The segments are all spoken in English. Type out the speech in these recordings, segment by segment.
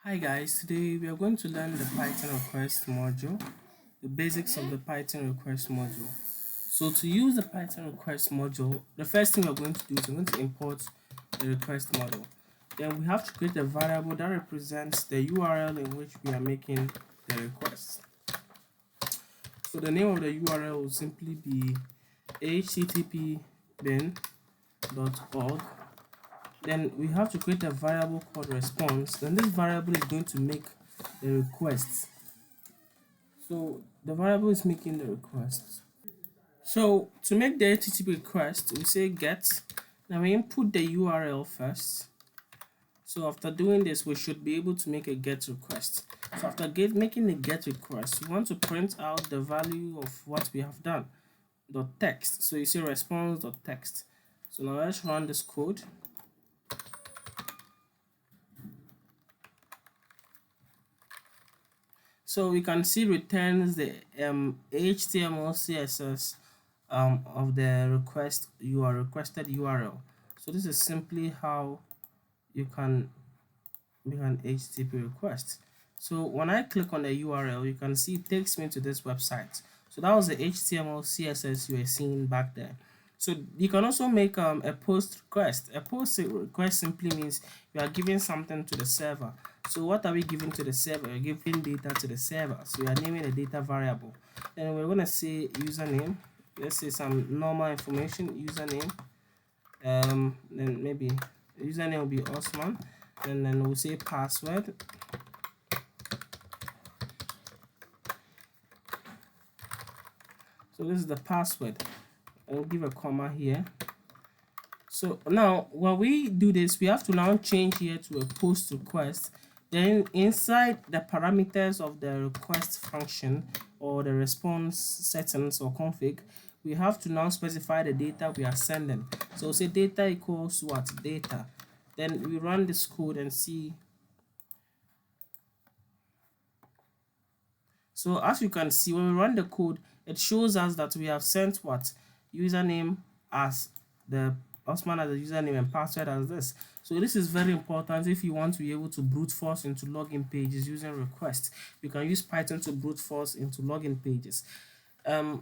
Hi guys, today we are going to learn the Python request module, the basics of the Python request module. So to use the Python request module, the first thing we're going to do is we're going to import the request model. Then we have to create a variable that represents the URL in which we are making the request. So the name of the URL will simply be http://bin.org. Then we have to create a variable called response. Then this variable is going to make the request. So the variable is making the request. So to make the HTTP request, we say get. Now we input the URL first. So after doing this, we should be able to make a get request. So after making the get request, we want to print out the value of what we have done. .text. So you say response.text. So now let's run this code. So we can see returns the HTML CSS of the requested URL. So this is simply how you can make an HTTP request. So when I click on the URL, you can see it takes me to this website. So that was the HTML CSS you were seeing back there. So you can also make a post request. A post request simply means you are giving something to the server. So what are we giving to the server? We're giving data to the server. So we are naming a data variable. And we're going to say username. Let's say some normal information, username. Then maybe username will be Osman. And then we'll say password. So this is the password. I'll give a comma here. So now when we do this, we have to now change here to a post request. Then inside the parameters of the request function or the response settings or config, we have to now specify the data we are sending. So say data equals what? Data. Then we run this code and see. So as you can see, when we run the code, it shows us that we have sent what? Username as the Osman as the username and password as this. So this is very important if you want to be able to brute force into login pages using requests. You can use Python to brute force into login pages.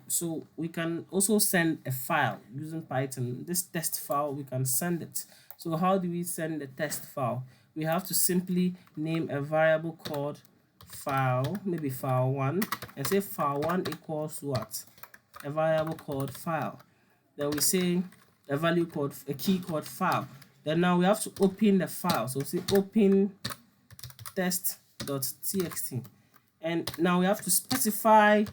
So we can also send a file using Python. This test file, we can send it. So how do we send the test file? We have to simply name a variable called file, maybe file1, and say file1 equals what? A variable called file. Then we say a value called a key called file. Then now we have to open the file. So say open test.txt. And now we have to specify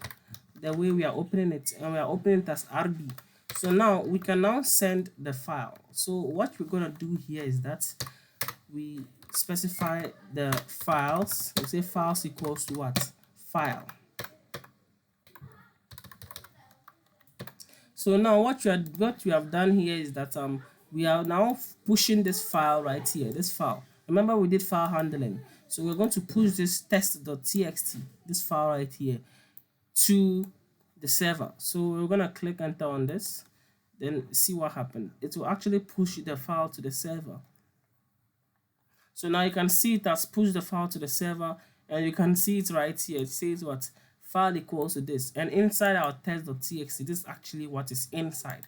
the way we are opening it, and we are opening it as RB. So now we can now send the file. So what we're gonna do here is that we specify the files. We say files equals to what? File. So now what we have done here is that we are now pushing this file right here, this file. Remember we did file handling. So we're going to push this test.txt, this file right here, to the server. So we're going to click enter on this, then see what happened. It will actually push the file to the server. So now you can see it has pushed the file to the server, and you can see it right here. It says what? File equals to this, and inside our test.txt, this is actually what is inside.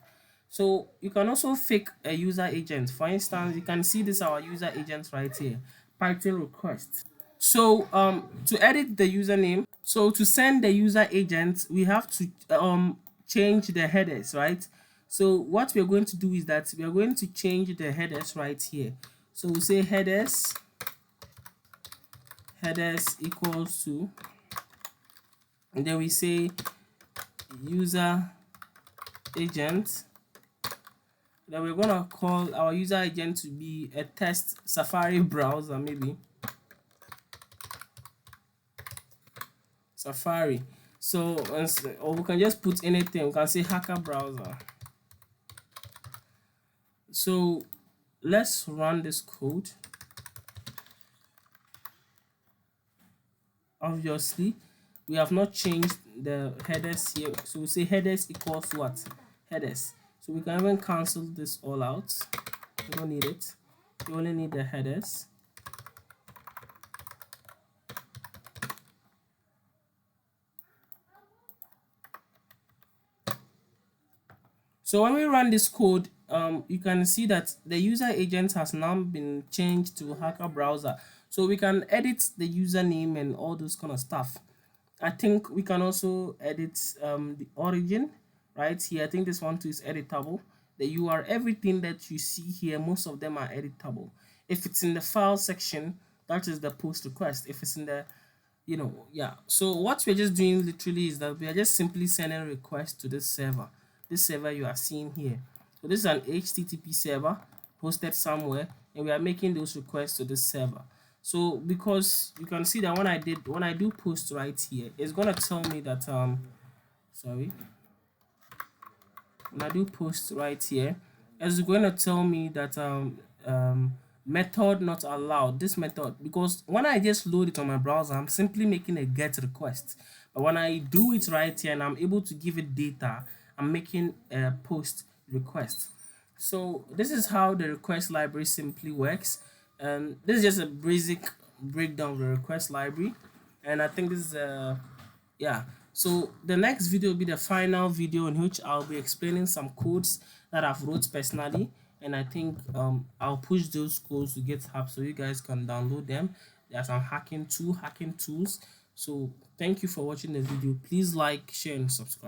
So you can also fake a user agent. For instance, you can see this our user agent right here, Python request. So to edit the username, so to send the user agent, we have to change the headers, right? So what we're going to do is that we are going to change the headers right here. So we say headers equals to, and then we say user agent. Then we're gonna call our user agent to be a test Safari browser, maybe Safari. So or we can just put anything. We can say hacker browser. So let's run this code. Obviously we have not changed the headers here, so we say headers equals what? Headers. So we can even cancel this all out. We don't need it. We only need the headers. So when we run this code, you can see that the user agent has now been changed to hacker browser. So we can edit the username and all those kind of stuff. I think we can also edit the origin right here. I think this one too is editable. The URL, everything that you see here, most of them are editable. If it's in the file section, that is the post request. If it's in the, yeah. So what we're just doing literally is that we are just simply sending a request to this server you are seeing here. So this is an HTTP server hosted somewhere, and we are making those requests to this server. So because you can see that when I do post right here, it's gonna tell me that sorry, when I do post right here, it's going to tell me that method not allowed, this method, because when I just load it on my browser, I'm simply making a get request. But when I do it right here and I'm able to give it data, I'm making a post request. So this is how the request library simply works, and this is just a basic breakdown of the request library. And I think this is yeah. So the next video will be the final video in which I'll be explaining some codes that I've wrote personally, and I think I'll push those codes to GitHub so you guys can download them. There are some hacking tools. So thank you for watching the video. Please like, share, and subscribe.